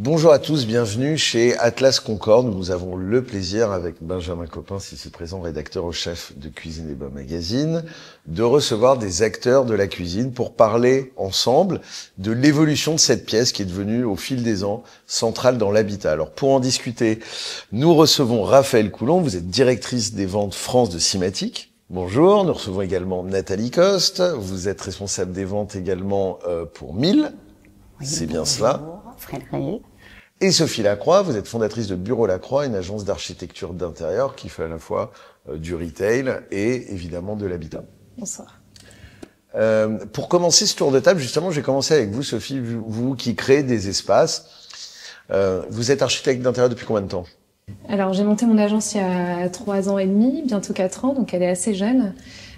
Bonjour à tous, bienvenue chez Atlas Concorde. Nous avons le plaisir, avec Benjamin Copin, ici présent, rédacteur au chef de Cuisine et Bain Magazine, de recevoir des acteurs de la cuisine pour parler ensemble de l'évolution de cette pièce qui est devenue, au fil des ans, centrale dans l'habitat. Alors, pour en discuter, nous recevons Raphaël Coulon. Vous êtes directrice des ventes France de Simatic. Bonjour. Nous recevons également Nathalie Coste. Vous êtes responsable des ventes également pour 1000. Oui, c'est bien cela. Frédéric. Et Sophie Lacroix, vous êtes fondatrice de Bureau Lacroix, une agence d'architecture d'intérieur qui fait à la fois du retail et évidemment de l'habitat. Bonsoir. Pour commencer ce tour de table, justement, j'ai commencé avec vous, Sophie, vous qui créez des espaces. Vous êtes architecte d'intérieur depuis combien de temps? Alors, j'ai monté mon agence il y a 3 ans et demi, bientôt 4 ans, donc elle est assez jeune.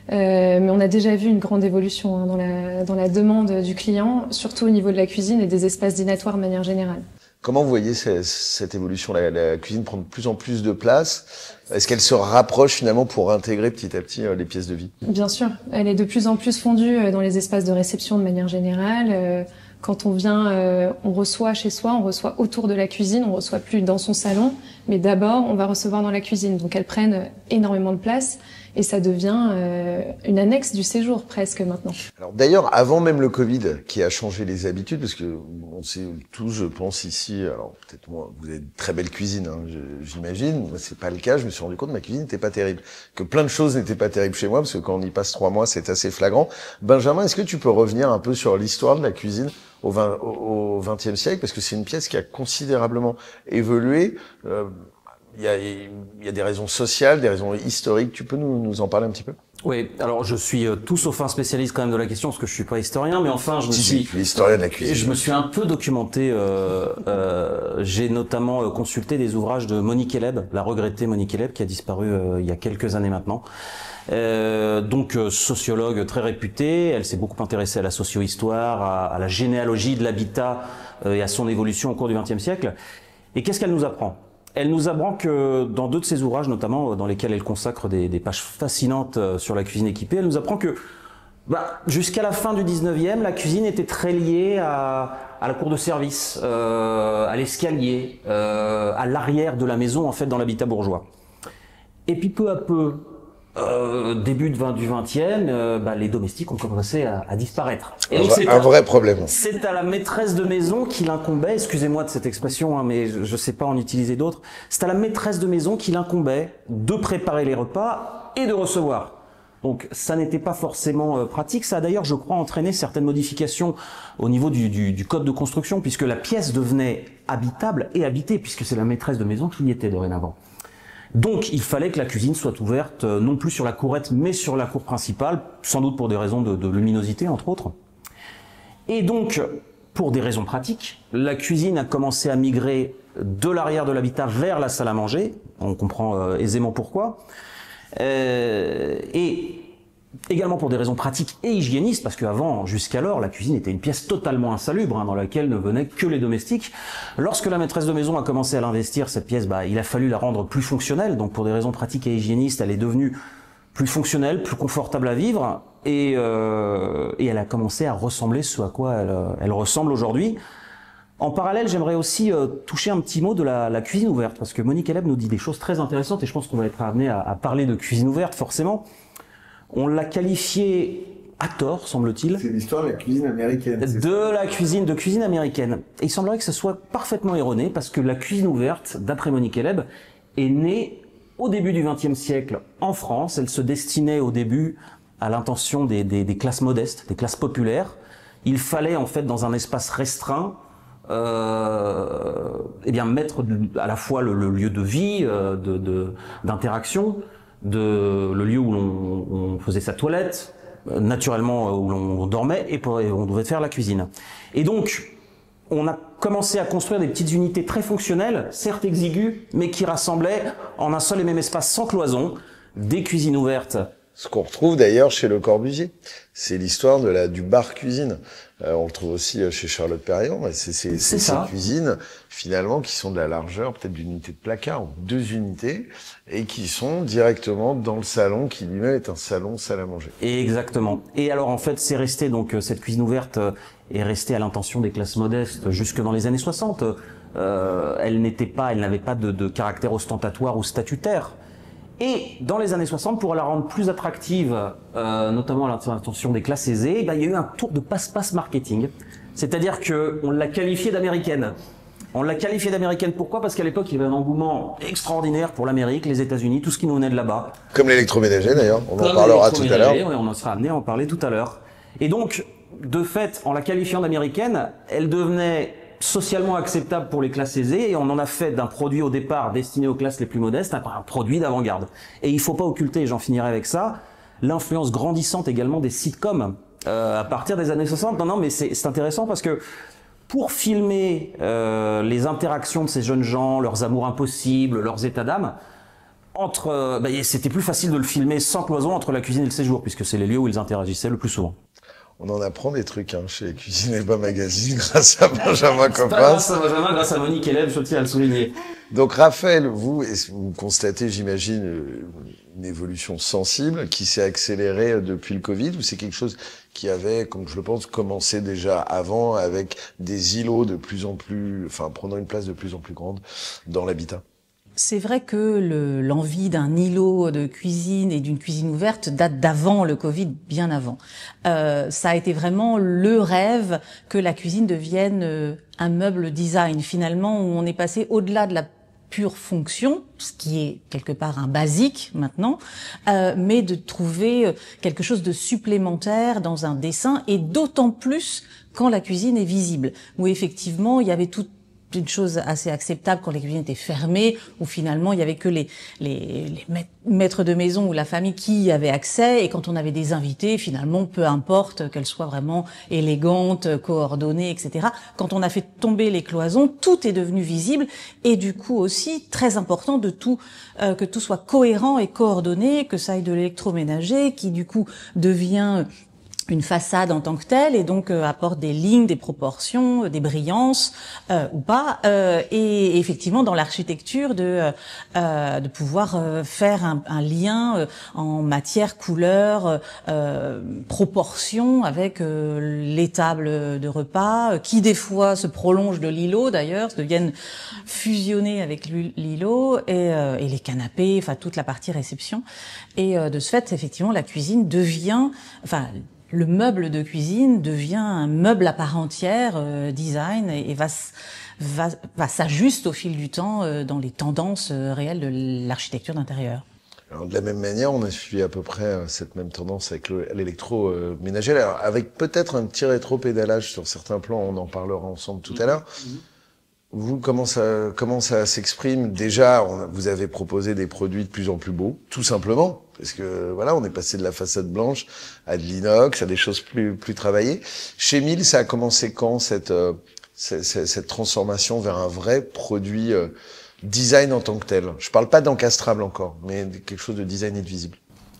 Mais on a déjà vu une grande évolution dans la demande du client, surtout au niveau de la cuisine et des espaces dînatoires de manière générale. Comment vous voyez cette évolution? La cuisine prend de plus en plus de place. Est-ce qu'elle se rapproche finalement pour intégrer petit à petit les pièces de vie? Bien sûr, elle est de plus en plus fondue dans les espaces de réception de manière générale. Quand on vient, on reçoit chez soi, on reçoit autour de la cuisine, on reçoit plus dans son salon, mais d'abord on va recevoir dans la cuisine. Donc elles prennent énormément de place. Et ça devient une annexe du séjour presque maintenant. Alors d'ailleurs, avant même le Covid, qui a changé les habitudes, parce que on sait tous, je pense ici, alors peut-être moi, vous avez une très belle cuisine, hein, j'imagine. Moi, c'est pas le cas. Je me suis rendu compte que ma cuisine n'était pas terrible, que plein de choses n'étaient pas terribles chez moi, parce que quand on y passe 3 mois, c'est assez flagrant. Benjamin, est-ce que tu peux revenir un peu sur l'histoire de la cuisine au XXe siècle, parce que c'est une pièce qui a considérablement évolué. Il y a des raisons sociales, des raisons historiques. Tu peux nous en parler un petit peu? Oui, alors je suis tout sauf un spécialiste quand même de la question, parce que je suis pas historien, mais enfin je me suis l'historien de la cuisine. Je me suis un peu documenté. J'ai notamment consulté des ouvrages de Monique Eleb, la regrettée Monique Eleb, qui a disparu il y a quelques années maintenant. Donc sociologue très réputée, elle s'est beaucoup intéressée à la socio-histoire, à la généalogie de l'habitat et à son évolution au cours du XXe siècle. Et qu'est-ce qu'elle nous apprend? Elle nous apprend que dans 2 de ses ouvrages, notamment dans lesquels elle consacre des pages fascinantes sur la cuisine équipée, elle nous apprend que jusqu'à la fin du 19e, la cuisine était très liée à la cour de service, à l'escalier, à l'arrière de la maison, en fait, dans l'habitat bourgeois. Et puis peu à peu, début du 20e, les domestiques ont commencé à disparaître. Et donc un vrai problème. C'est à la maîtresse de maison qu'il incombait, excusez-moi de cette expression, hein, mais je sais pas en utiliser d'autres, c'est à la maîtresse de maison qu'il incombait de préparer les repas et de recevoir. Donc ça n'était pas forcément pratique. Ça a d'ailleurs, je crois, entraîné certaines modifications au niveau du code de construction, puisque la pièce devenait habitable et habitée, puisque c'est la maîtresse de maison qui y était dorénavant. Donc, il fallait que la cuisine soit ouverte, non plus sur la courette, mais sur la cour principale, sans doute pour des raisons de luminosité, entre autres. Et donc, pour des raisons pratiques, la cuisine a commencé à migrer de l'arrière de l'habitat vers la salle à manger. On comprend aisément pourquoi. Et également pour des raisons pratiques et hygiénistes, parce qu'avant, jusqu'alors, la cuisine était une pièce totalement insalubre, dans laquelle ne venaient que les domestiques. Lorsque la maîtresse de maison a commencé à l'investir, cette pièce, il a fallu la rendre plus fonctionnelle. Donc pour des raisons pratiques et hygiénistes, elle est devenue plus fonctionnelle, plus confortable à vivre, et elle a commencé à ressembler ce à quoi elle ressemble aujourd'hui. En parallèle, j'aimerais aussi toucher un petit mot de la cuisine ouverte, parce que Monique Eleb nous dit des choses très intéressantes, et je pense qu'on va être amené à parler de cuisine ouverte, forcément. On l'a qualifié à tort, semble-t-il. C'est l'histoire de la cuisine américaine. De cuisine américaine. Et il semblerait que ce soit parfaitement erroné, parce que la cuisine ouverte, d'après Monique Eleb, est née au début du XXe siècle en France. Elle se destinait au début à l'intention des classes modestes, des classes populaires. Il fallait en fait, dans un espace restreint, mettre à la fois le lieu de vie, d'interaction, le lieu où on faisait sa toilette, naturellement où l'on dormait, et on devait faire la cuisine. Et donc, on a commencé à construire des petites unités très fonctionnelles, certes exiguës, mais qui rassemblaient en un seul et même espace sans cloison, des cuisines ouvertes. Ce qu'on retrouve d'ailleurs chez Le Corbusier, c'est l'histoire du bar cuisine. On le trouve aussi chez Charlotte Perriand. C'est ces cuisines finalement qui sont de la largeur peut-être d'une unité de placard ou 2 unités et qui sont directement dans le salon qui lui-même est un salon salle à manger. Exactement. Et alors en fait c'est resté donc cette cuisine ouverte est restée à l'intention des classes modestes jusque dans les années 60. elle n'avait pas de caractère ostentatoire ou statutaire. Et dans les années 60, pour la rendre plus attractive, notamment à l'attention des classes aisées, il y a eu un tour de passe-passe marketing. C'est-à-dire qu'on l'a qualifiée d'américaine. On l'a qualifiée d'américaine, pourquoi? Parce qu'à l'époque, il y avait un engouement extraordinaire pour l'Amérique, les États-Unis, tout ce qui nous venait de là-bas. Comme l'électroménager d'ailleurs, on en parlera tout à l'heure. Oui, on en sera amené à en parler tout à l'heure. Et donc, de fait, en la qualifiant d'américaine, elle devenait socialement acceptable pour les classes aisées et on en a fait d'un produit au départ destiné aux classes les plus modestes un produit d'avant-garde. Et il faut pas occulter, et j'en finirai avec ça, l'influence grandissante également des sitcoms à partir des années 60. Non, mais c'est intéressant parce que pour filmer les interactions de ces jeunes gens, leurs amours impossibles, leurs états d'âme, c'était plus facile de le filmer sans cloison entre la cuisine et le séjour, puisque c'est les lieux où ils interagissaient le plus souvent. On en apprend des trucs chez Cuisine et Bain Magazine grâce à Benjamin Coppens. Grâce à Benjamin, grâce à Monique Eleb, je tiens à le souligner. Donc Raphaël, vous constatez, j'imagine, une évolution sensible qui s'est accélérée depuis le Covid, ou c'est quelque chose qui avait, comme je le pense, commencé déjà avant avec des îlots de plus en plus, prenant une place de plus en plus grande dans l'habitat? C'est vrai que l'envie d'un îlot de cuisine et d'une cuisine ouverte date d'avant le Covid, bien avant. Ça a été vraiment le rêve que la cuisine devienne un meuble design, finalement, où on est passé au-delà de la pure fonction, ce qui est quelque part un basique maintenant, mais de trouver quelque chose de supplémentaire dans un dessin, et d'autant plus quand la cuisine est visible, où effectivement il y avait toute une chose assez acceptable quand les cuisines étaient fermées, où finalement il y avait que les maîtres de maison ou la famille qui y avaient accès, et quand on avait des invités, finalement, peu importe qu'elles soient vraiment élégantes, coordonnées, etc. Quand on a fait tomber les cloisons, tout est devenu visible, et du coup aussi très important de que tout soit cohérent et coordonné, que ça aille de l'électroménager, qui du coup devient une façade en tant que telle, et donc apporte des lignes, des proportions, des brillances ou pas, et effectivement dans l'architecture de pouvoir faire un lien en matière, couleur, proportion avec les tables de repas qui des fois se prolongent de l'îlot d'ailleurs, deviennent fusionnés avec l'îlot, et les canapés, toute la partie réception, et de ce fait effectivement la cuisine devient, le meuble de cuisine devient un meuble à part entière, design, et va s'ajuster au fil du temps dans les tendances réelles de l'architecture d'intérieur. Alors, de la même manière, on a suivi à peu près cette même tendance avec l'électroménager, avec peut-être un petit rétro-pédalage sur certains plans, on en parlera ensemble tout à l'heure. Vous, comment ça s'exprime? Déjà, vous avez proposé des produits de plus en plus beaux, tout simplement, parce que voilà, on est passé de la façade blanche à de l'inox, à des choses plus travaillées. Chez Miele, ça a commencé quand cette transformation vers un vrai produit design en tant que tel? Je parle pas d'encastrable encore, mais quelque chose de design et de visible.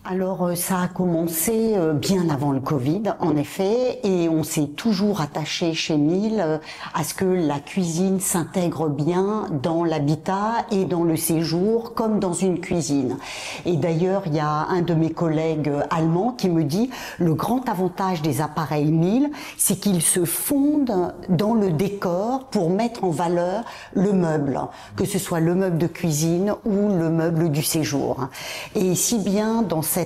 Alors ça a commencé bien avant le Covid, en effet, et on s'est toujours attaché chez Miele à ce que la cuisine s'intègre bien dans l'habitat et dans le séjour, comme dans une cuisine. Et d'ailleurs, il y a un de mes collègues allemands qui me dit le grand avantage des appareils Miele, c'est qu'ils se fondent dans le décor pour mettre en valeur le meuble, que ce soit le meuble de cuisine ou le meuble du séjour. Et si bien dans cette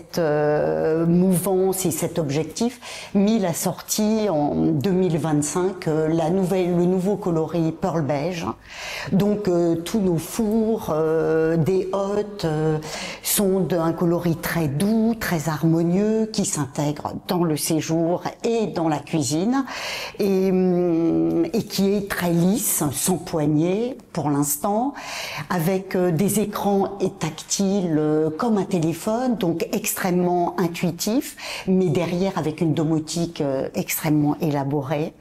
mouvance et cet objectif, Miele a sorti en 2025 le nouveau coloris Pearl Beige. Donc tous nos fours, des hottes sont d'un coloris très doux, très harmonieux, qui s'intègre dans le séjour et dans la cuisine, et qui est très lisse, sans poignée pour l'instant, avec des écrans tactiles comme un téléphone, donc extrêmement intuitif, mais derrière avec une domotique extrêmement élaborée.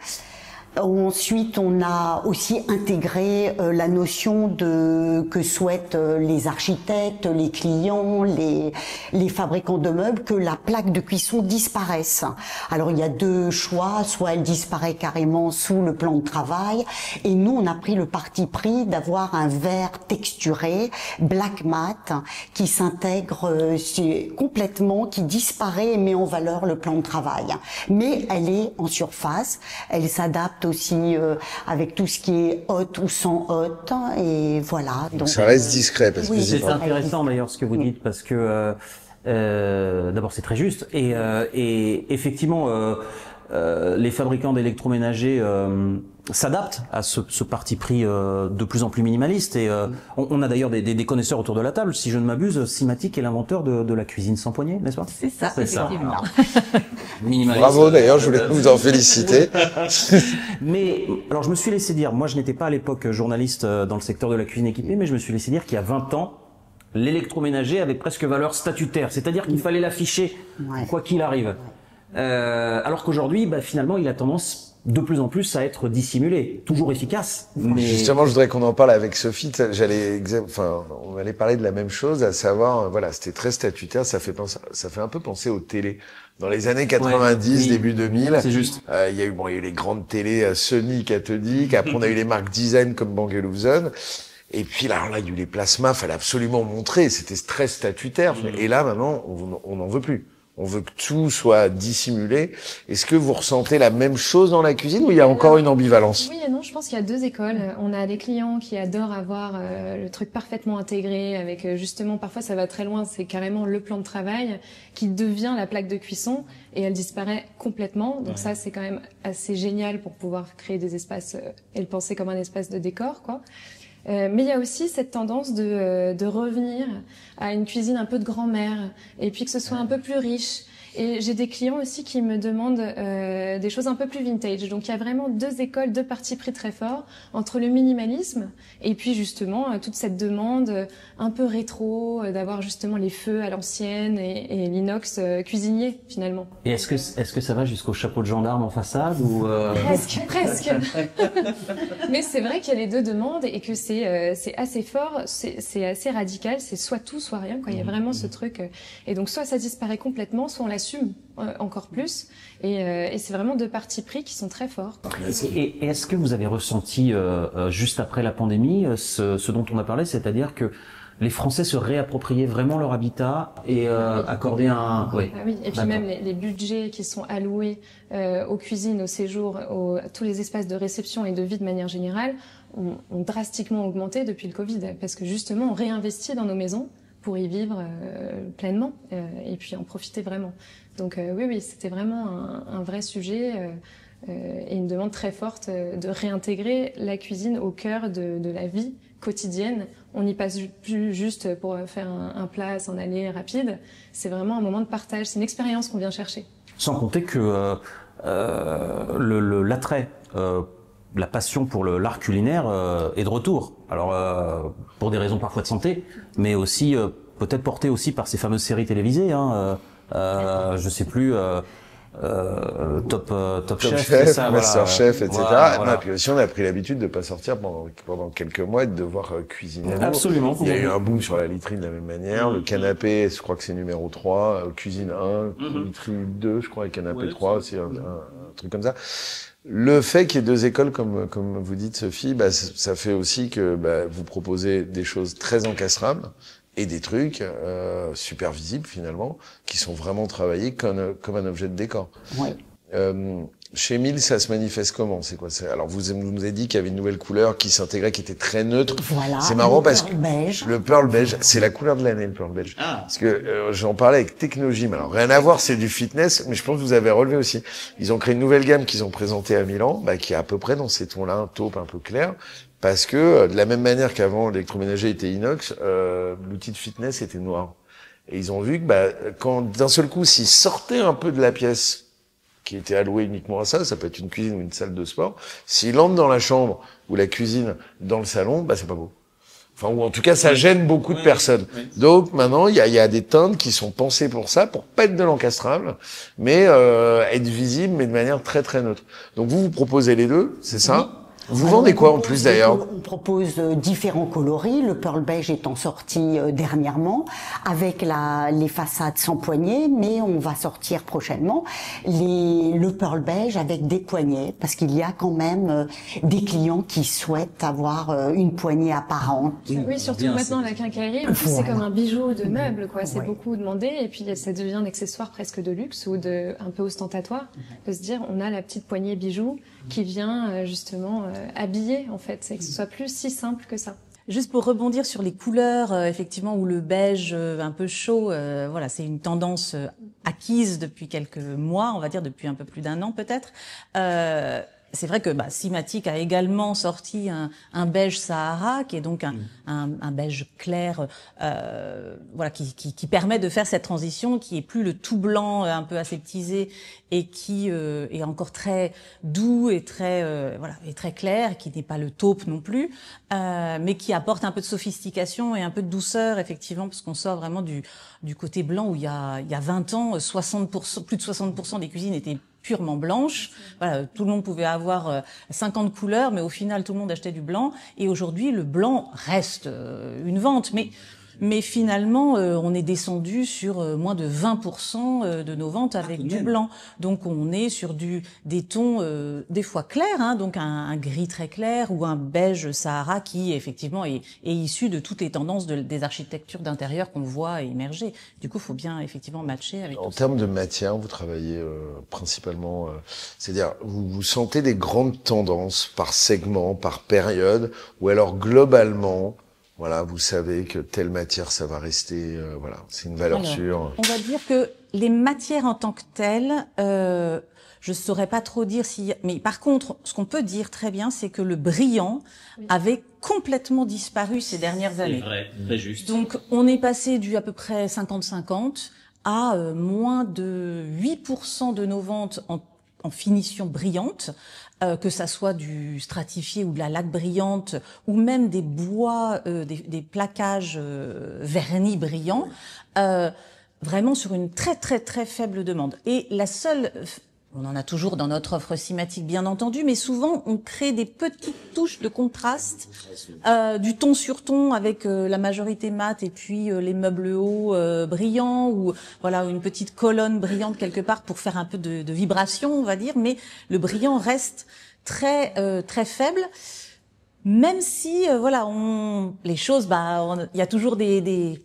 Ensuite, on a aussi intégré la notion que souhaitent les architectes, les clients, les fabricants de meubles, que la plaque de cuisson disparaisse. Alors, il y a deux choix, soit elle disparaît carrément sous le plan de travail, et nous, on a pris le parti pris d'avoir un verre texturé, black mat, qui s'intègre complètement, qui disparaît et met en valeur le plan de travail. Mais elle est en surface, elle s'adapte s'adapte aussi avec tout ce qui est hôte ou sans hôte, et voilà. Donc ça reste discret parce que c'est intéressant d'ailleurs ce que vous dites, parce que d'abord c'est très juste, et effectivement les fabricants d'électroménagers s'adaptent à ce parti pris de plus en plus minimaliste, et on a d'ailleurs des connaisseurs autour de la table. Si je ne m'abuse, Simatic est l'inventeur de la cuisine sans poignée, n'est-ce pas? C'est ça, effectivement. Bravo, d'ailleurs, je voulais vous en féliciter. Mais alors je me suis laissé dire, moi je n'étais pas à l'époque journaliste dans le secteur de la cuisine équipée, mais je me suis laissé dire qu'il y a 20 ans, l'électroménager avait presque valeur statutaire, c'est-à-dire qu'il fallait l'afficher quoi qu'il arrive. Alors qu'aujourd'hui, finalement, il a tendance de plus en plus à être dissimulé, toujours efficace. Mais... Justement, je voudrais qu'on en parle avec Sophie. On allait parler de la même chose, à savoir, voilà, c'était très statutaire. Ça fait un peu penser aux télés. Dans les années 90, début 2000, c'est juste. Il y a eu les grandes télés Sony cathodiques. Après, on a eu les marques design comme Bang & Olufsen. Et puis là, il y a eu les plasmas. Fallait absolument montrer. C'était très statutaire. Et là, maintenant, on n'en veut plus. On veut que tout soit dissimulé. Est-ce que vous ressentez la même chose dans la cuisine ou il y a encore une ambivalence? Oui et non, je pense qu'il y a deux écoles. On a des clients qui adorent avoir le truc parfaitement intégré avec justement, parfois ça va très loin, c'est carrément le plan de travail qui devient la plaque de cuisson et elle disparaît complètement. Donc ça, c'est quand même assez génial pour pouvoir créer des espaces et le penser comme un espace de décor, quoi. Mais il y a aussi cette tendance de revenir à une cuisine un peu de grand-mère et puis que ce soit un peu plus riche. Et j'ai des clients aussi qui me demandent des choses un peu plus vintage. Donc il y a vraiment deux écoles, deux partis pris très forts entre le minimalisme et puis justement toute cette demande un peu rétro, d'avoir justement les feux à l'ancienne et l'inox cuisinier finalement. Et est-ce que ça va jusqu'au chapeau de gendarme en façade ou Presque. Mais c'est vrai qu'il y a les deux demandes et que c'est assez fort, c'est assez radical, c'est soit tout soit rien, quoi. Il y a vraiment ce truc et donc soit ça disparaît complètement, soit on l'assume encore plus et c'est vraiment deux partis pris qui sont très forts. Et est-ce que vous avez ressenti juste après la pandémie ce dont on a parlé, c'est-à-dire que les Français se réappropriaient vraiment leur habitat et accordaient un... Oui. Ah oui. Et puis même les budgets qui sont alloués aux cuisines, aux séjours, à tous les espaces de réception et de vie de manière générale ont drastiquement augmenté depuis le Covid parce que justement on réinvestit dans nos maisons pour y vivre pleinement et puis en profiter vraiment. Donc oui, c'était vraiment un vrai sujet et une demande très forte de réintégrer la cuisine au cœur de la vie quotidienne. On n'y passe plus juste pour faire un plat, s'en aller rapide. C'est vraiment un moment de partage, c'est une expérience qu'on vient chercher. Sans compter que l'attrait, la passion pour l'art culinaire est de retour. Alors pour des raisons parfois de santé, mais aussi peut-être porté aussi par ces fameuses séries télévisées. Je sais plus. Top Chef, Master Chef, etc. Voilà. Et puis aussi, on a pris l'habitude de pas sortir pendant quelques mois et de devoir cuisiner. Absolument. Il y a eu un boom sur la literie de la même manière. Le canapé, je crois que c'est numéro 3. Cuisine 1, literie 2, je crois, et canapé 3, c'est un truc comme ça. Le fait qu'il y ait deux écoles, comme vous dites, Sophie, ça fait aussi que vous proposez des choses très encastrables et des trucs super visibles finalement, qui sont vraiment travaillés comme un objet de décor. Oui. Chez Miele, ça se manifeste comment? C'est quoi? Alors vous nous avez dit qu'il y avait une nouvelle couleur qui s'intégrait, qui était très neutre. Voilà. C'est marrant parce que beige. le pearl beige, c'est la couleur de l'année, le pearl beige. Parce que j'en parlais avec Technogym. Alors rien à voir, c'est du fitness, mais je pense que vous avez relevé aussi. Ils ont créé une nouvelle gamme qu'ils ont présentée à Milan, qui est à peu près dans ces tons-là, un taupe un peu clair. Parce que de la même manière qu'avant l'électroménager était inox, l'outil de fitness était noir. Et ils ont vu que quand d'un seul coup, s'ils sortaient un peu de la pièce qui était allouée uniquement à ça, ça peut être une cuisine ou une salle de sport, s'ils entrent dans la chambre ou la cuisine dans le salon, c'est pas beau. Enfin, ou en tout cas, ça gêne beaucoup de personnes. Donc maintenant, il y a des teintes qui sont pensées pour ça, pour pas être de l'encastrable, mais être visible, mais de manière très très neutre. Donc vous proposez les deux, c'est ça? Vous vendez quoi en plus d'ailleurs? On propose différents coloris, le pearl beige étant sorti dernièrement, avec les façades sans poignées, mais on va sortir prochainement le pearl beige avec des poignées, parce qu'il y a quand même des clients qui souhaitent avoir une poignée apparente. Oui, surtout maintenant la quincaillerie, c'est comme un bijou de meuble, quoi. C'est beaucoup demandé, et puis ça devient un accessoire presque de luxe ou un peu ostentatoire, de se dire on a la petite poignée bijou qui vient justement habiller en fait, c'est que ce soit plus si simple que ça. Juste pour rebondir sur les couleurs, effectivement, où le beige un peu chaud, voilà, c'est une tendance acquise depuis quelques mois, on va dire depuis un peu plus d'1 an peut-être. C'est vrai que Simatic a également sorti un beige Sahara, qui est donc un beige clair, voilà, qui permet de faire cette transition, qui est plus le tout blanc un peu aseptisé et qui est encore très doux et très voilà, et très clair, qui n'est pas le taupe non plus, mais qui apporte un peu de sophistication et un peu de douceur effectivement, parce qu'on sort vraiment du côté blanc où il y a 20 ans, 60%, plus de 60% des cuisines étaient purement blanche. Voilà, tout le monde pouvait avoir 50 couleurs, mais au final, tout le monde achetait du blanc. Et aujourd'hui, le blanc reste une vente. Mais finalement, on est descendu sur moins de 20% de nos ventes avec du blanc. Donc, on est sur des tons des fois clairs, hein, donc un gris très clair ou un beige Sahara qui, effectivement, est issu de toutes les tendances des architectures d'intérieur qu'on voit émerger. Du coup, il faut bien, effectivement, matcher avec En termes de matière, vous travaillez principalement... c'est-à-dire, vous sentez des grandes tendances par segment, par période, ou alors globalement... Voilà, vous savez que telle matière, ça va rester, voilà, c'est une valeur sûre. On va dire que les matières en tant que telles, je saurais pas trop dire mais par contre, ce qu'on peut dire très bien, c'est que le brillant avait complètement disparu ces dernières années. C'est vrai, très juste. Donc, on est passé du à peu près 50-50 à moins de 8% de nos ventes en finition brillante, que ça soit du stratifié ou de la laque brillante, ou même des bois, des plaquages vernis brillants, vraiment sur une très très très faible demande. Et la seule... On en a toujours dans notre offre Simatic, bien entendu, mais souvent on crée des petites touches de contraste, du ton sur ton avec la majorité mat et puis les meubles hauts brillants, ou voilà, une petite colonne brillante quelque part pour faire un peu de vibration, on va dire, mais le brillant reste très très faible. Même si voilà, les choses, il y a toujours des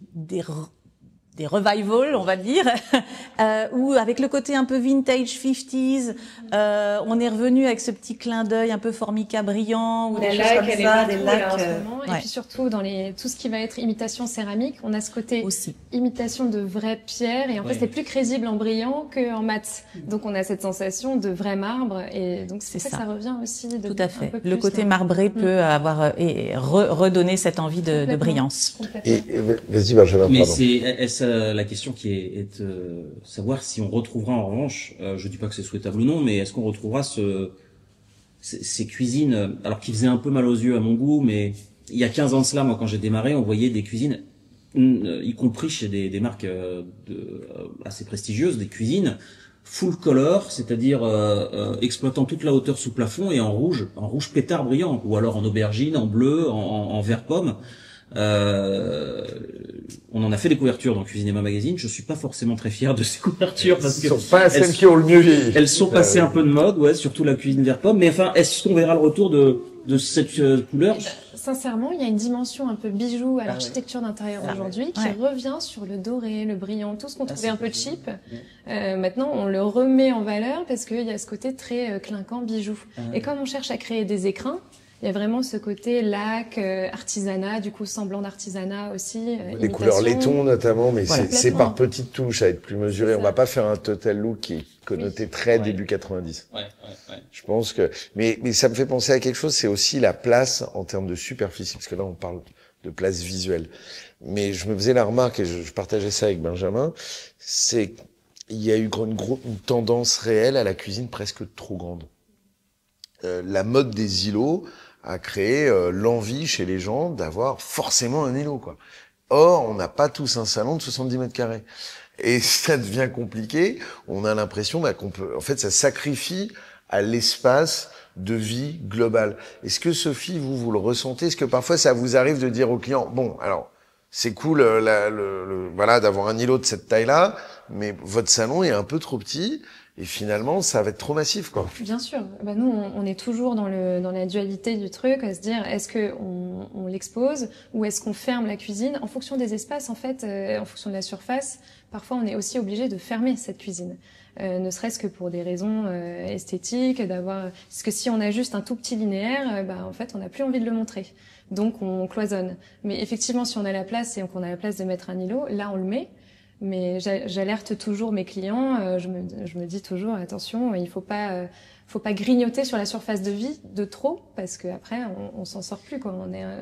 revivals, on va dire, où avec le côté un peu vintage 50s, on est revenu avec ce petit clin d'œil un peu formica brillant, ou des choses comme ça, des lacs. Et puis surtout dans tout ce qui va être imitation céramique, on a ce côté aussi imitation de vraie pierre, et en fait c'est plus crédible en brillant qu'en mat. Donc on a cette sensation de vrai marbre, et donc c'est ça que ça revient aussi. Tout à fait. Le côté marbré peut avoir redonner cette envie de brillance. Et vas-y Benjamin, mais pardon. c'est la question qui est savoir si on retrouvera en revanche, je dis pas que c'est souhaitable ou non, mais est-ce qu'on retrouvera ces cuisines, alors qui faisaient un peu mal aux yeux à mon goût, mais il y a 15 ans de cela, moi quand j'ai démarré, on voyait des cuisines, y compris chez des marques assez prestigieuses, des cuisines full color, c'est-à-dire exploitant toute la hauteur sous plafond et en rouge pétard brillant, ou alors en aubergine, en bleu, en vert pomme. On en a fait des couvertures dans Cuisine et Bain Magazine. Je suis pas forcément très fier de ces couvertures parce que sont pas celles qui ont le mieux vieilli. Elles sont passées un peu de mode, ouais, surtout la cuisine vert pomme. Mais enfin, est-ce qu'on verra le retour de cette couleur? Sincèrement, il y a une dimension un peu bijou à l'architecture d'intérieur aujourd'hui qui revient sur le doré, le brillant, tout ce qu'on trouvait un peu cheap. Maintenant, on le remet en valeur parce qu'il y a ce côté très clinquant bijou. Et comme on cherche à créer des écrins, il y a vraiment ce côté lac, artisanat, du coup semblant d'artisanat aussi. Les couleurs laiton notamment, mais voilà, c'est par petites touches à être plus mesuré. On va pas faire un total look qui est connoté très début 90. Ouais. Je pense que, mais ça me fait penser à quelque chose, c'est aussi la place en termes de superficie, parce que là on parle de place visuelle. Mais je me faisais la remarque, et je partageais ça avec Benjamin, c'est qu'il y a eu une tendance réelle à la cuisine presque trop grande. La mode des îlots a créé l'envie chez les gens d'avoir forcément un îlot, quoi. Or, on n'a pas tous un salon de 70 mètres carrés. Et ça devient compliqué. On a l'impression qu'on peut, en fait, ça sacrifie à l'espace de vie global. Est-ce que Sophie, vous le ressentez? Est-ce que parfois ça vous arrive de dire aux clients, bon, alors c'est cool, voilà, d'avoir un îlot de cette taille-là, mais votre salon est un peu trop petit. Et finalement, ça va être trop massif, quoi. Bien sûr. Bah nous, on est toujours dans la dualité du truc, à se dire, est-ce que on l'expose ou est-ce qu'on ferme la cuisine en fonction des espaces, en fait, en fonction de la surface. Parfois, on est aussi obligé de fermer cette cuisine, ne serait-ce que pour des raisons esthétiques, parce que si on a juste un tout petit linéaire, en fait, on n'a plus envie de le montrer. Donc, on cloisonne. Mais effectivement, si on a la place et qu'on a la place de mettre un îlot, là, on le met. Mais j'alerte toujours mes clients, je me dis toujours, attention, il faut pas grignoter sur la surface de vie de trop, parce que après on s'en sort plus, quoi.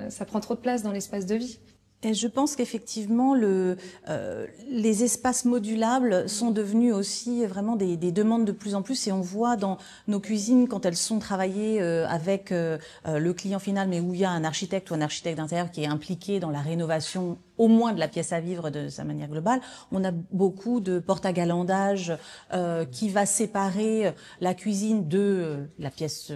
Ça prend trop de place dans l'espace de vie. Et je pense qu'effectivement, les espaces modulables sont devenus aussi vraiment des demandes de plus en plus, et on voit dans nos cuisines, quand elles sont travaillées avec le client final, mais où il y a un architecte ou un architecte d'intérieur qui est impliqué dans la rénovation au moins de la pièce à vivre de sa manière globale, on a beaucoup de porte-à-galandage qui va séparer la cuisine de la pièce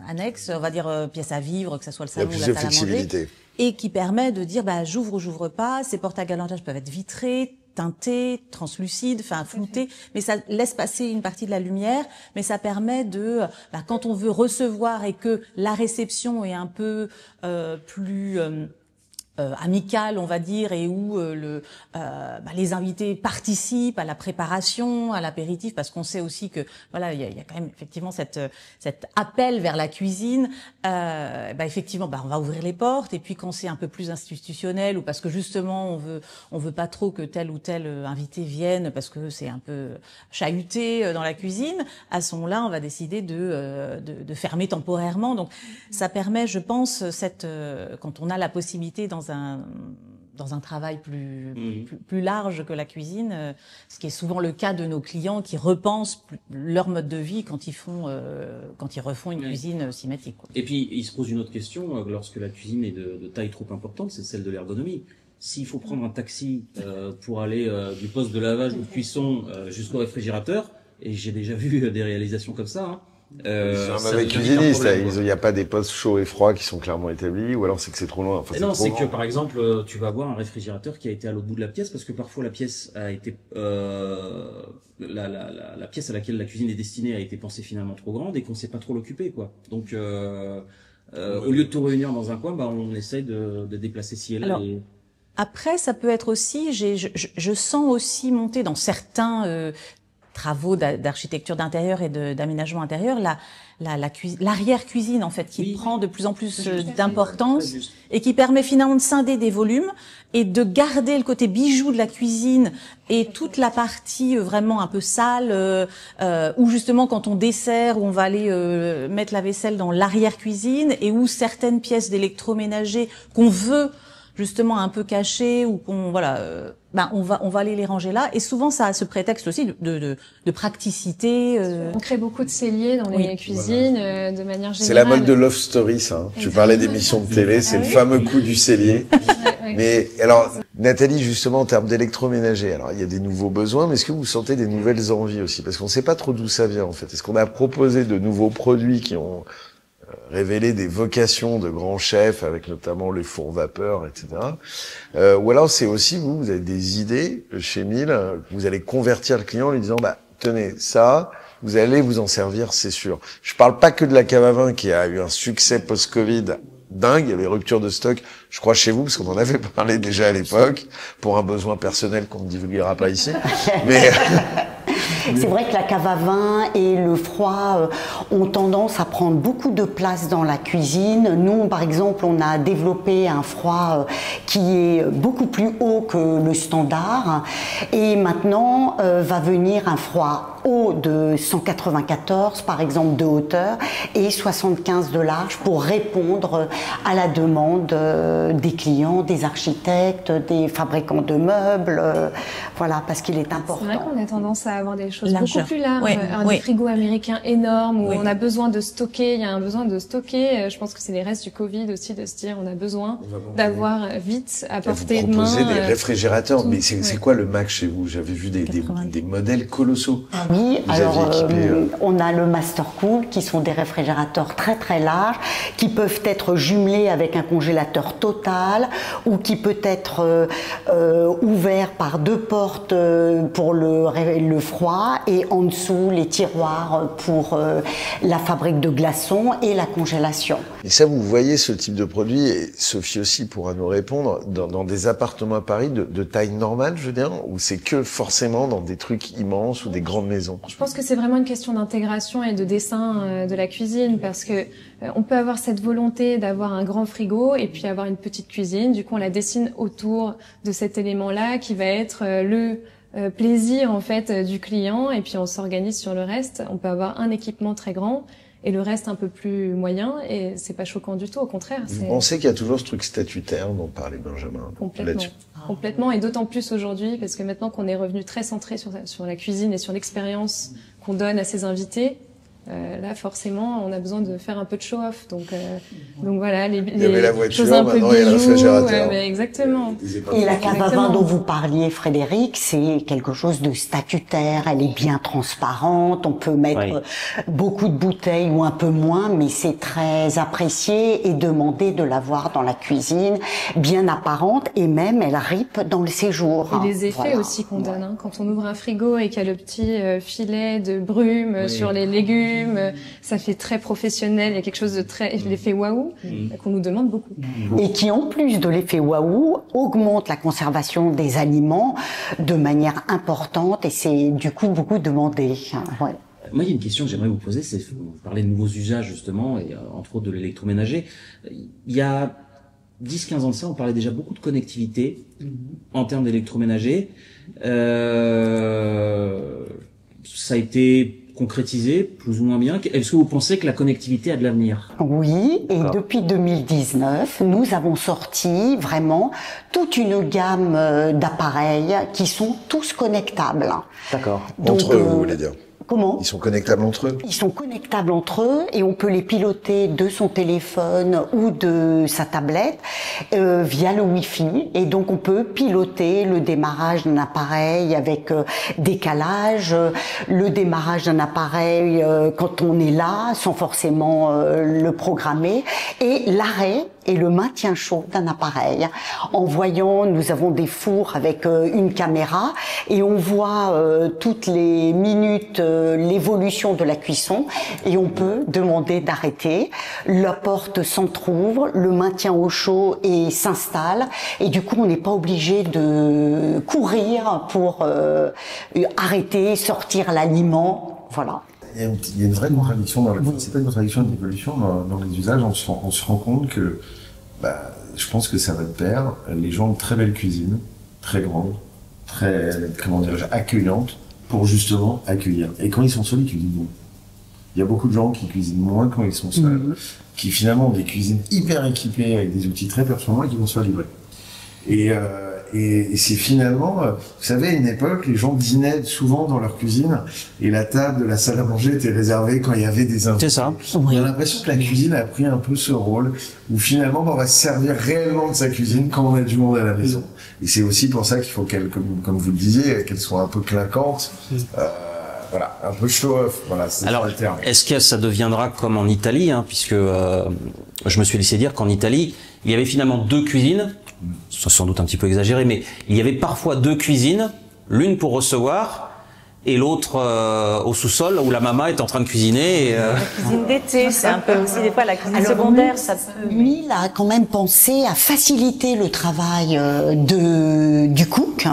annexe, on va dire pièce à vivre, que ce soit le salon ou la salle à manger, et qui permet de dire j'ouvre ou j'ouvre pas. Ces porte-à-galandages peuvent être vitrés, teintés, translucides, enfin floutés, mais ça laisse passer une partie de la lumière, mais ça permet de quand on veut recevoir et que la réception est un peu plus amicale, on va dire, et où les invités participent à la préparation, à l'apéritif, parce qu'on sait aussi que voilà, il y a quand même effectivement cet appel vers la cuisine. Effectivement, on va ouvrir les portes, et puis quand c'est un peu plus institutionnel, ou parce que justement on veut pas trop que tel ou tel invité vienne parce que c'est un peu chahuté dans la cuisine, à ce moment-là, on va décider de fermer temporairement. Donc ça permet, je pense, quand on a la possibilité dans un travail plus large que la cuisine, ce qui est souvent le cas de nos clients qui repensent leur mode de vie quand ils refont une cuisine symétrique, quoi. Et puis il se pose une autre question lorsque la cuisine est de taille trop importante, c'est celle de l'ergonomie. S'il faut prendre un taxi pour aller du poste de lavage ou de cuisson jusqu'au réfrigérateur, et j'ai déjà vu des réalisations comme ça, hein, c'est un mauvais cuisiniste, il n'y a pas des postes chauds et froids qui sont clairement établis, ou alors c'est que c'est trop loin. Enfin, non, c'est que par exemple, tu vas avoir un réfrigérateur qui a été à l'autre bout de la pièce, parce que parfois la pièce a été la pièce à laquelle la cuisine est destinée a été pensée finalement trop grande et qu'on sait pas trop l'occuper, quoi. Donc au lieu de tout réunir dans un coin, on essaye de déplacer ci et là. Alors, après, ça peut être aussi, je sens aussi monter dans certains travaux d'architecture d'intérieur et d'aménagement intérieur, l'arrière-cuisine, en fait, qui prend de plus en plus d'importance et qui permet finalement de scinder des volumes et de garder le côté bijou de la cuisine et toute la partie vraiment un peu sale, où justement quand on dessert, où on va aller mettre la vaisselle dans l'arrière-cuisine, et où certaines pièces d'électroménager qu'on veut justement un peu cachées, ou qu'on on va aller les ranger là, et souvent ça a ce prétexte aussi de praticité. On crée beaucoup de celliers dans les cuisines, de manière générale. C'est la mode de Love Story, ça. Hein. Tu parlais d'émissions de télé, c'est le fameux coup du cellier. Mais alors, Nathalie, justement, en termes d'électroménager, alors il y a des nouveaux besoins, mais est-ce que vous sentez des nouvelles envies aussi? Parce qu'on ne sait pas trop d'où ça vient, en fait. Est-ce qu'on a proposé de nouveaux produits qui ont révélé des vocations de grands chefs, avec notamment les fours vapeur, etc. Ou alors c'est aussi, vous avez des idées chez Miele, vous allez convertir le client en lui disant, tenez, ça, vous allez vous en servir, c'est sûr. Je parle pas que de la cave à vin qui a eu un succès post-Covid dingue, il y avait rupture de stock, je crois, chez vous, parce qu'on en avait parlé déjà à l'époque, pour un besoin personnel qu'on ne divulguera pas ici. Mais c'est vrai que la cave à vin et le froid ont tendance à prendre beaucoup de place dans la cuisine. Nous, par exemple, on a développé un froid qui est beaucoup plus haut que le standard. Et maintenant, va venir un froid haut de 194, par exemple, de hauteur, et 75 de large, pour répondre à la demande des clients, des architectes, des fabricants de meubles, voilà, parce qu'il est important. C'est vrai qu'on a tendance à avoir des choses beaucoup plus larges, des frigos américains énormes où on a besoin de stocker, il y a un besoin de stocker. Je pense que c'est les restes du Covid aussi, de se dire on a besoin d'avoir vite à portée de main. Vous proposez des réfrigérateurs, mais c'est quoi le max chez vous? J'avais vu des modèles colossaux. oui, Vous alors aviez équipé, on a le Master Cool qui sont des réfrigérateurs très très larges qui peuvent être jumelés avec un congélateur total ou qui peut être ouvert par 2 portes pour le froid et en dessous les tiroirs pour la fabrique de glaçons et la congélation. Et ça, vous voyez ce type de produit, et Sophie aussi pourra nous répondre, dans des appartements à Paris de taille normale, je veux dire, ou c'est que forcément dans des trucs immenses ou des grandes maisons? Je pense que c'est vraiment une question d'intégration et de dessin de la cuisine, parce que on peut avoir cette volonté d'avoir un grand frigo et puis avoir une petite cuisine. Du coup, on la dessine autour de cet élément-là qui va être le plaisir en fait du client, et puis on s'organise sur le reste. On peut avoir un équipement très grand et le reste un peu plus moyen, et c'est pas choquant du tout, au contraire. Vous pensez qu'il y a toujours ce truc statutaire dont parlait Benjamin? Complètement, et d'autant plus aujourd'hui, parce que maintenant qu'on est revenu très centré sur la cuisine et sur l'expérience qu'on donne à ses invités, là forcément on a besoin de faire un peu de show-off, donc voilà, les choses un peu bijoux, exactement. Et la cave à vin dont vous parliez, Frédéric, c'est quelque chose de statutaire, elle est bien transparente, on peut mettre beaucoup de bouteilles ou un peu moins, mais c'est très apprécié et demandé de l'avoir dans la cuisine, bien apparente, et même elle ripe dans le séjour. Et les effets aussi qu'on donne, quand on ouvre un frigo et qu'il y a le petit filet de brume sur les légumes, ça fait très professionnel, il y a quelque chose de très, l'effet waouh, qu'on nous demande beaucoup. Et qui, en plus de l'effet waouh, augmente la conservation des aliments de manière importante, et c'est du coup beaucoup demandé. Ouais. Moi, il y a une question que j'aimerais vous poser, c'est, vous parlez de nouveaux usages justement, et entre autres de l'électroménager. Il y a 10-15 ans de ça, on parlait déjà beaucoup de connectivité en termes d'électroménager. Ça a été concrétisé, plus ou moins bien. Est-ce que vous pensez que la connectivité a de l'avenir? Oui, et depuis 2019, nous avons sorti vraiment toute une gamme d'appareils qui sont tous connectables. D'accord. Entre eux, vous voulez dire? Comment? Ils sont connectables entre eux? Ils sont connectables entre eux et on peut les piloter de son téléphone ou de sa tablette via le Wi-Fi. Et donc on peut piloter le démarrage d'un appareil avec décalage, le démarrage d'un appareil quand on est là sans forcément le programmer, et l'arrêt et le maintien chaud d'un appareil. En voyant, nous avons des fours avec une caméra et on voit toutes les minutes l'évolution de la cuisson, et on peut demander d'arrêter. La porte s'entrouvre, le maintien au chaud et s'installe, et du coup on n'est pas obligé de courir pour arrêter, sortir l'aliment. Voilà. Il y a une vraie contradiction dans c'est pas une contradiction, une évolution dans les usages. On se rend compte que, je pense que ça va de pair. Les gens ont de très belles cuisines, très grandes, très, accueillantes, pour justement accueillir. Et quand ils sont seuls, ils cuisinent moins. Il y a beaucoup de gens qui cuisinent moins quand ils sont seuls, qui finalement ont des cuisines hyper équipées avec des outils très performants et qui vont se faire livrer. Et c'est finalement, vous savez, à une époque, les gens dînaient souvent dans leur cuisine et la table de la salle à manger était réservée quand il y avait des invités. C'est ça. On a l'impression que la cuisine a pris un peu ce rôle où finalement, on va se servir réellement de sa cuisine quand on a du monde à la maison. Et c'est aussi pour ça qu'il faut qu'elle, comme vous le disiez, qu'elle soit un peu clinquante. Voilà, un peu show-off. Voilà, c'est alors, le terme. est-ce que ça deviendra comme en Italie, puisque je me suis laissé dire qu'en Italie, il y avait finalement 2 cuisines, c'est sans doute un petit peu exagéré, mais il y avait parfois 2 cuisines, l'une pour recevoir et l'autre au sous-sol où la maman est en train de cuisiner. La cuisine d'été, c'est un peu aussi des fois la cuisine secondaire, ça peut. Lui, il a quand même pensé à faciliter le travail du cook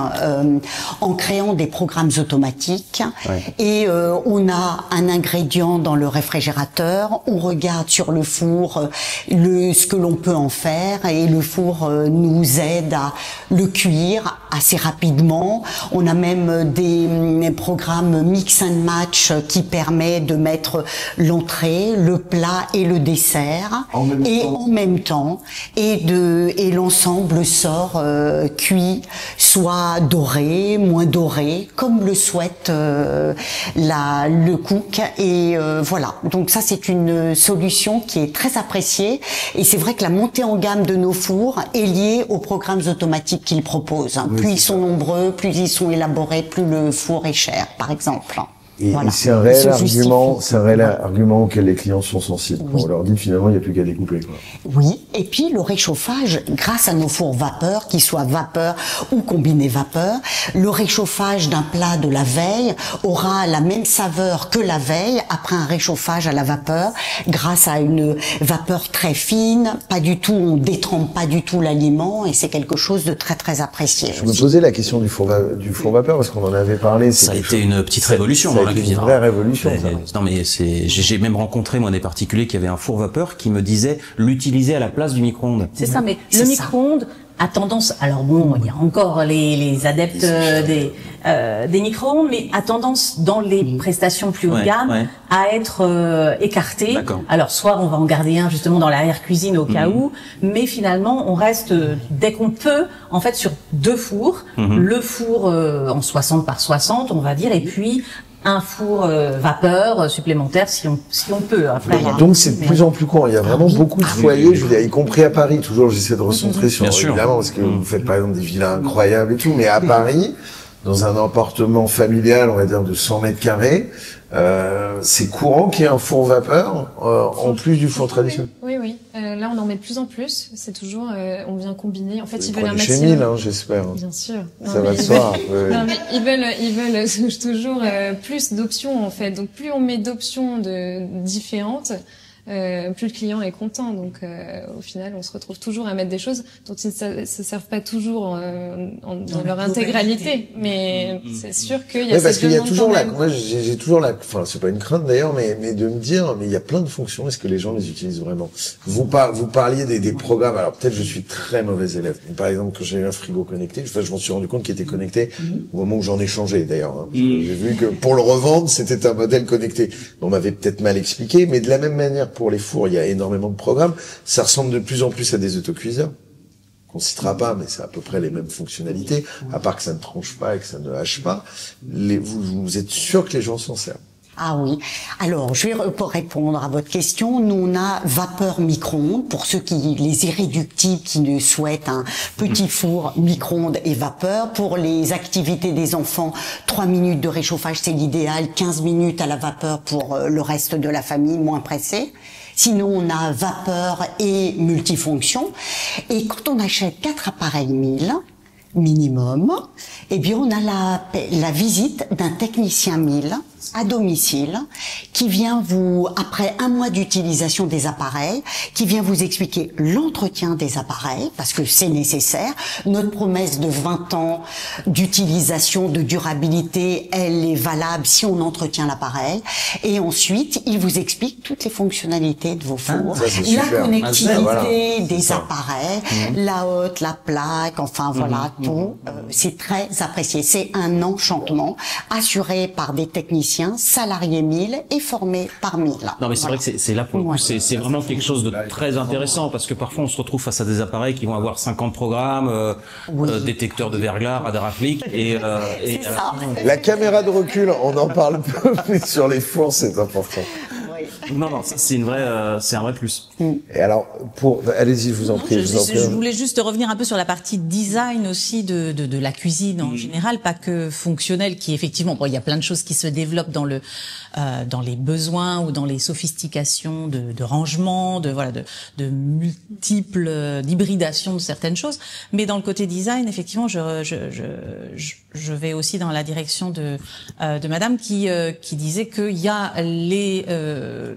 en créant des programmes automatiques. Ouais. Et on a un ingrédient dans le réfrigérateur, on regarde sur le four ce que l'on peut en faire, et le four nous aide à le cuire assez rapidement. On a même des programme mix and match qui permet de mettre l'entrée, le plat et le dessert en même temps, et l'ensemble sort cuit, soit doré, moins doré, comme le souhaite le cook, et voilà. Donc ça, c'est une solution qui est très appréciée, et c'est vrai que la montée en gamme de nos fours est liée aux programmes automatiques qu'ils proposent. Oui, plus ils sont nombreux, plus ils sont élaborés, plus le four est cher, par exemple. Et, Voilà. et c'est un réel Se justifie. argument, c'est un réel argument auquel les clients sont sensibles. Oui. On leur dit finalement, il n'y a plus qu'à découper, quoi. Oui, et puis le réchauffage, grâce à nos fours vapeur, qu'ils soient vapeur ou combinés vapeur, le réchauffage d'un plat de la veille aura la même saveur que la veille après un réchauffage à la vapeur, grâce à une vapeur très fine, pas du tout, on détrempe pas du tout l'aliment, et c'est quelque chose de très très apprécié. Je me posais la question du four vapeur parce qu'on en avait parlé. Ça a été une petite révolution ça a dans la été cuisine. une vraie révolution. Ça. Non mais j'ai même rencontré moi des particuliers qui avaient un four vapeur qui me disaient l'utiliser à la place du micro-ondes. C'est ça, mais C'est le ça. micro-ondes a tendance, alors bon, il y a encore les adeptes des micro-ondes, mais a tendance dans les prestations plus haut de gamme à être écarté. D'accord. Alors soit on va en garder un justement dans l'arrière-cuisine au cas où, mais finalement on reste dès qu'on peut en fait sur deux fours, le four en 60 par 60 on va dire, et puis un four vapeur supplémentaire si on peut. Après, Donc c'est de plus en plus courant. Il y a vraiment beaucoup de foyers, je veux dire, y compris à Paris. Toujours, j'essaie de recentrer sur, évidemment, parce que vous faites par exemple des villas incroyables et tout, mais à Paris, dans un appartement familial, on va dire de 100 mètres carrés, c'est courant qu'il y ait un four vapeur en plus du four traditionnel. Oui, oui. Là, on en met de plus en plus. C'est toujours, on vient combiner. En fait, Vous ils veulent un prenez chez maximum. 1000, hein, j'espère. Bien sûr. Ça va de soi. Non, mais ils veulent toujours plus d'options en fait. Donc plus on met d'options différentes, plus le client est content. Donc au final, on se retrouve toujours à mettre des choses dont ils ne se servent pas toujours dans leur intégralité. Mais c'est sûr qu'il y a parce cette qu'il y a demande toujours quand la, même. moi j'ai toujours la, enfin c'est pas une crainte d'ailleurs, mais de me dire, mais il y a plein de fonctions, est-ce que les gens les utilisent vraiment? Vous parliez des programmes, alors peut-être je suis très mauvais élève. Par exemple, quand j'ai eu un frigo connecté, enfin, je m'en suis rendu compte qu'il était connecté au moment où j'en ai changé d'ailleurs. Hein. J'ai vu que pour le revendre, c'était un modèle connecté. On m'avait peut-être mal expliqué, mais de la même manière pour les fours, il y a énormément de programmes. Ça ressemble de plus en plus à des autocuiseurs. On citera pas, mais c'est à peu près les mêmes fonctionnalités, à part que ça ne tranche pas et que ça ne hache pas. Vous êtes sûr que les gens s'en servent? Ah oui. Alors, je vais pour répondre à votre question. Nous, on a vapeur micro-ondes pour ceux les irréductibles qui ne souhaitent un petit four micro-ondes et vapeur. Pour les activités des enfants, 3 minutes de réchauffage, c'est l'idéal. 15 minutes à la vapeur pour le reste de la famille, moins pressé. Sinon, on a vapeur et multifonction. Et quand on achète 4 appareils 1000, minimum, eh bien, on a la visite d'un technicien 1000 à domicile qui vient après 1 mois d'utilisation des appareils, qui vient vous expliquer l'entretien des appareils, parce que c'est nécessaire. Notre promesse de 20 ans d'utilisation, de durabilité, elle est valable si on entretient l'appareil. Et ensuite, il vous explique toutes les fonctionnalités de vos fours, la connectivité des appareils, la hotte, la plaque, enfin voilà, tout. C'est très apprécié. C'est un enchantement assuré par des techniciens salariés 1000 et formés par 1000. Non mais c'est vrai que c'est là pour le coup, c'est vraiment quelque chose de très intéressant parce que parfois on se retrouve face à des appareils qui vont avoir 50 programmes, détecteurs de verglas, radar à flic et la caméra de recul, on en parle peu, mais sur les fours c'est important. Non, c'est un vrai plus. Et alors, allez-y, je vous en prie. Je voulais juste revenir un peu sur la partie design aussi de la cuisine en général, pas que fonctionnelle, qui effectivement, il y a plein de choses qui se développent dans les besoins ou dans les sophistications de rangement, de multiples d'hybridation de certaines choses. Mais dans le côté design, effectivement, je vais aussi dans la direction de Madame qui disait qu'il y a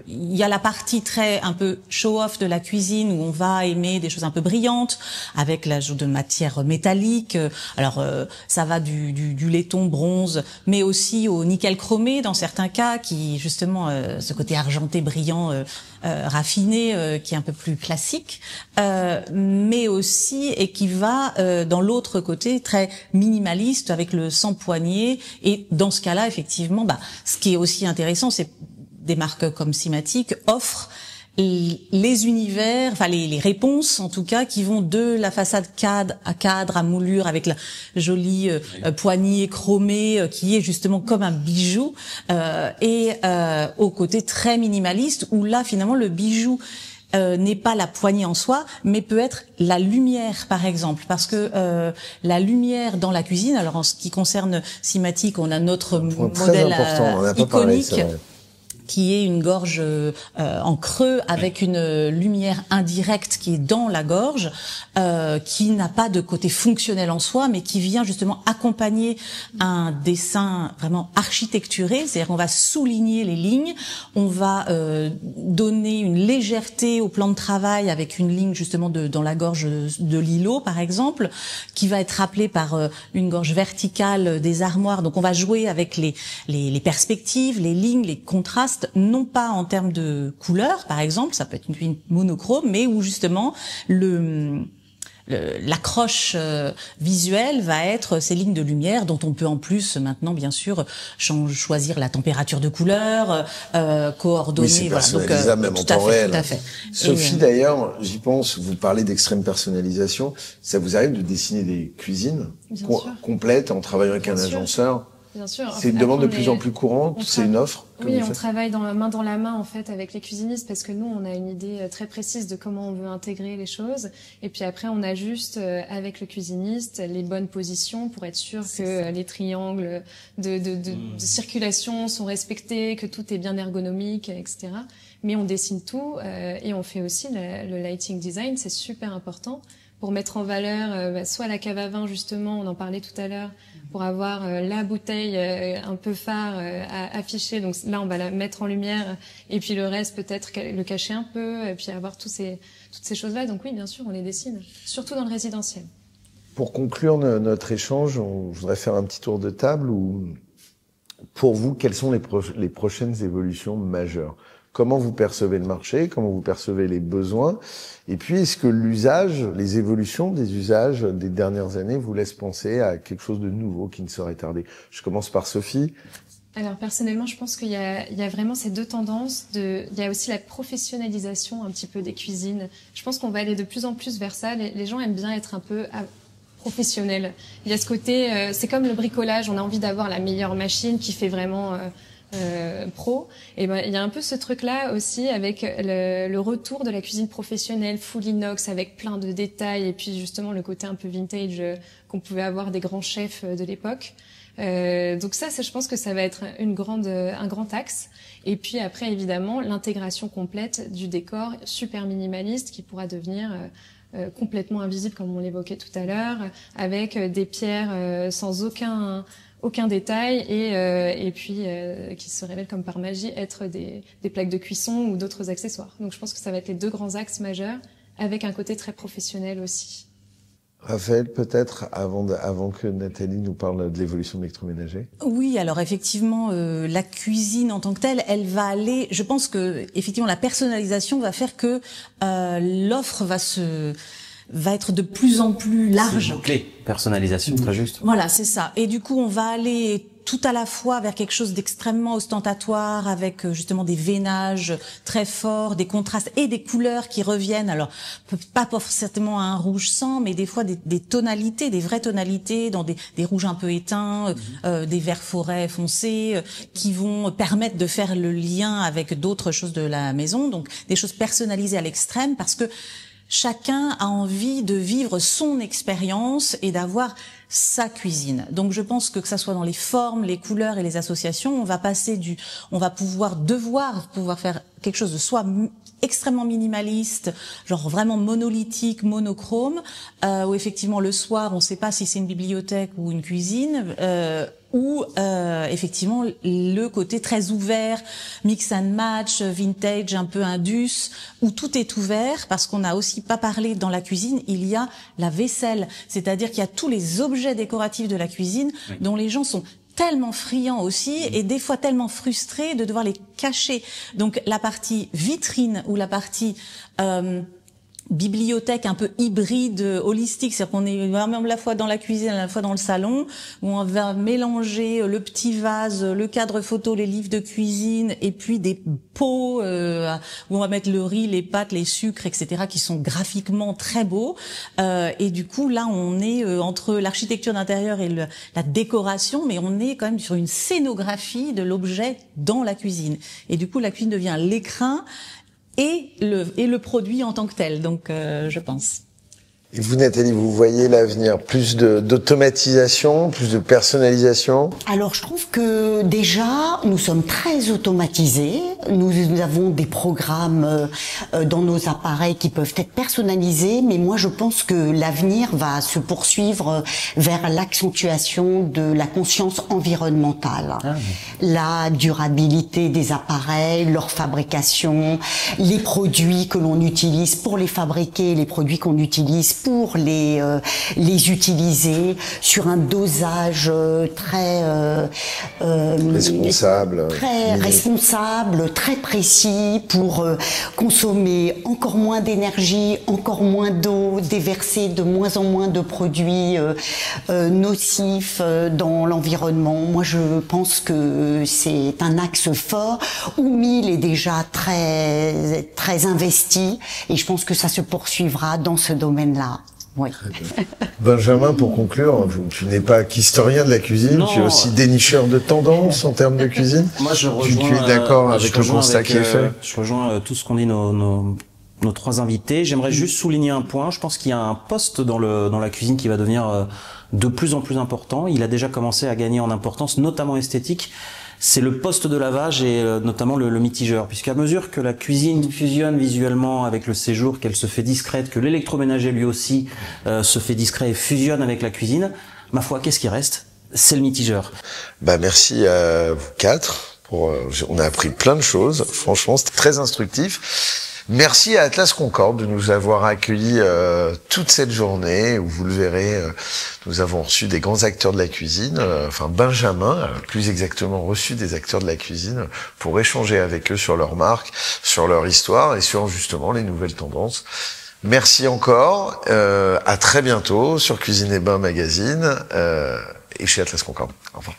il y a la partie très un peu show-off de la cuisine où on va aimer des choses un peu brillantes avec l'ajout de matières métalliques. Alors ça va du laiton bronze, mais aussi au nickel chromé dans certains cas, qui justement ce côté argenté brillant raffiné qui est un peu plus classique, mais aussi et qui va dans l'autre côté très minimaliste avec le sans poignée. Et dans ce cas-là, effectivement, ce qui est aussi intéressant, c'est des marques comme Simatic offrent les univers, enfin les réponses en tout cas, qui vont de la façade cadre à moulure avec la jolie poignée chromée qui est justement comme un bijou, et au côté très minimaliste où là finalement le bijou n'est pas la poignée en soi, mais peut être la lumière, par exemple, parce que la lumière dans la cuisine. Alors en ce qui concerne Simatic, on a notre modèle iconique, qui est une gorge en creux avec une lumière indirecte qui est dans la gorge, qui n'a pas de côté fonctionnel en soi, mais qui vient justement accompagner un dessin vraiment architecturé, c'est-à-dire qu'on va souligner les lignes, on va donner une légèreté au plan de travail avec une ligne justement dans la gorge de l'îlot, par exemple, qui va être rappelée par une gorge verticale des armoires. Donc on va jouer avec les perspectives, les lignes, les contrastes, non pas en termes de couleur, par exemple, ça peut être une monochrome, mais où justement l'accroche visuelle va être ces lignes de lumière dont on peut en plus maintenant bien sûr choisir la température de couleur, coordonner. Oui, c'est personnalisable, voilà, donc, même en temps réel. Tout à fait. Sophie, d'ailleurs, j'y pense, vous parlez d'extrême personnalisation. Ça vous arrive de dessiner des cuisines complètes en travaillant avec un agenceur? Bien sûr. C'est une demande de plus en plus courante, c'est une offre. Oui, on travaille main dans la main en fait avec les cuisinistes parce que nous on a une idée très précise de comment on veut intégrer les choses et puis après on ajuste avec le cuisiniste les bonnes positions pour être sûr que les triangles de circulation sont respectés, que tout est bien ergonomique, etc. Mais on dessine tout et on fait aussi le lighting design, c'est super important pour mettre en valeur soit la cave à vin justement, on en parlait tout à l'heure, pour avoir la bouteille un peu phare à afficher. Donc là, on va la mettre en lumière et puis le reste peut-être le cacher un peu et puis avoir toutes ces choses-là. Donc oui, bien sûr, on les dessine, surtout dans le résidentiel. Pour conclure notre échange, je voudrais faire un petit tour de table où, pour vous, quelles sont les prochaines évolutions majeures ? Comment vous percevez le marché? Comment vous percevez les besoins? Et puis, est-ce que l'usage, les évolutions des usages des dernières années vous laissent penser à quelque chose de nouveau qui ne saurait tarder? Je commence par Sophie. Alors personnellement, je pense qu'il y a vraiment ces deux tendances. Il y a aussi la professionnalisation un petit peu des cuisines. Je pense qu'on va aller de plus en plus vers ça. Les gens aiment bien être un peu professionnels. Il y a ce côté, c'est comme le bricolage. On a envie d'avoir la meilleure machine qui fait vraiment pro. Et ben il y a un peu ce truc-là aussi avec le retour de la cuisine professionnelle, full inox avec plein de détails et puis justement le côté un peu vintage qu'on pouvait avoir des grands chefs de l'époque. Donc ça, je pense que ça va être un grand axe. Et puis après, évidemment, l'intégration complète du décor super minimaliste qui pourra devenir complètement invisible, comme on l'évoquait tout à l'heure, avec des pierres sans aucun détail et puis qui se révèlent comme par magie être des plaques de cuisson ou d'autres accessoires. Donc je pense que ça va être les deux grands axes majeurs avec un côté très professionnel aussi. Raphaël, peut-être, avant que Nathalie nous parle de l'évolution de l'électroménager. Oui, alors effectivement, la cuisine en tant que telle, elle va aller, je pense que effectivement la personnalisation va faire que l'offre va être de plus en plus large. Clé, personnalisation, très juste. Voilà, c'est ça. Et du coup, on va aller tout à la fois vers quelque chose d'extrêmement ostentatoire, avec justement des veinages très forts, des contrastes et des couleurs qui reviennent. Alors, pas forcément un rouge sang, mais des fois des tonalités, des vraies tonalités, dans des rouges un peu éteints, des verts forêts foncés, qui vont permettre de faire le lien avec d'autres choses de la maison. Donc, des choses personnalisées à l'extrême, parce que chacun a envie de vivre son expérience et d'avoir sa cuisine. Donc je pense que ça soit dans les formes, les couleurs et les associations, on va pouvoir faire quelque chose de soit extrêmement minimaliste, genre vraiment monolithique, monochrome, où effectivement le soir on ne sait pas si c'est une bibliothèque ou une cuisine, ou effectivement le côté très ouvert, mix and match, vintage, un peu indus, où tout est ouvert, parce qu'on n'a aussi pas parlé dans la cuisine, il y a la vaisselle, c'est-à-dire qu'il y a tous les objets décoratifs de la cuisine dont les gens sont tellement friands aussi et des fois tellement frustrés de devoir les cacher. Donc la partie vitrine ou la partie bibliothèque un peu hybride, holistique, c'est-à-dire qu'on est vraiment à la fois dans la cuisine, à la fois dans le salon, où on va mélanger le petit vase, le cadre photo, les livres de cuisine, et puis des pots où on va mettre le riz, les pâtes, les sucres, etc., qui sont graphiquement très beaux. Et du coup, là, on est entre l'architecture d'intérieur et la décoration, mais on est quand même sur une scénographie de l'objet dans la cuisine. Et du coup, la cuisine devient l'écrin et le produit en tant que tel. Donc, je pense. Et vous, Nathalie, vous voyez l'avenir plus d'automatisation, plus de personnalisation? Alors, je trouve que déjà, nous sommes très automatisés. Nous avons des programmes dans nos appareils qui peuvent être personnalisés, mais moi, je pense que l'avenir va se poursuivre vers l'accentuation de la conscience environnementale. La durabilité des appareils, leur fabrication, les produits que l'on utilise pour les fabriquer, les produits qu'on utilise pour les utiliser sur un dosage très responsable, très précis, pour consommer encore moins d'énergie, encore moins d'eau, déverser de moins en moins de produits nocifs dans l'environnement. Moi, je pense que c'est un axe fort où Miele est déjà très investi, et je pense que ça se poursuivra dans ce domaine-là. Oui. Benjamin, pour conclure, tu n'es pas qu'historien de la cuisine, tu es aussi dénicheur de tendances en termes de cuisine. Moi, je rejoins. Tu es d'accord avec le constat qui est fait? Je rejoins tout ce qu'ont dit nos trois invités. J'aimerais juste souligner un point. Je pense qu'il y a un poste dans la cuisine qui va devenir de plus en plus important. Il a déjà commencé à gagner en importance, notamment esthétique. C'est le poste de lavage et notamment le mitigeur, puisqu'à mesure que la cuisine fusionne visuellement avec le séjour, qu'elle se fait discrète, que l'électroménager lui aussi se fait discret et fusionne avec la cuisine, ma foi, qu'est-ce qui reste? C'est le mitigeur. Merci à vous quatre. On a appris plein de choses. Franchement, c'était très instructif. Merci à Atlas Concorde de nous avoir accueillis toute cette journée, où vous le verrez, nous avons reçu des grands acteurs de la cuisine, Benjamin, plus exactement reçu des acteurs de la cuisine pour échanger avec eux sur leur marque, sur leur histoire et sur justement les nouvelles tendances. Merci encore, à très bientôt sur Cuisine et Bain Magazine et chez Atlas Concorde. Au revoir.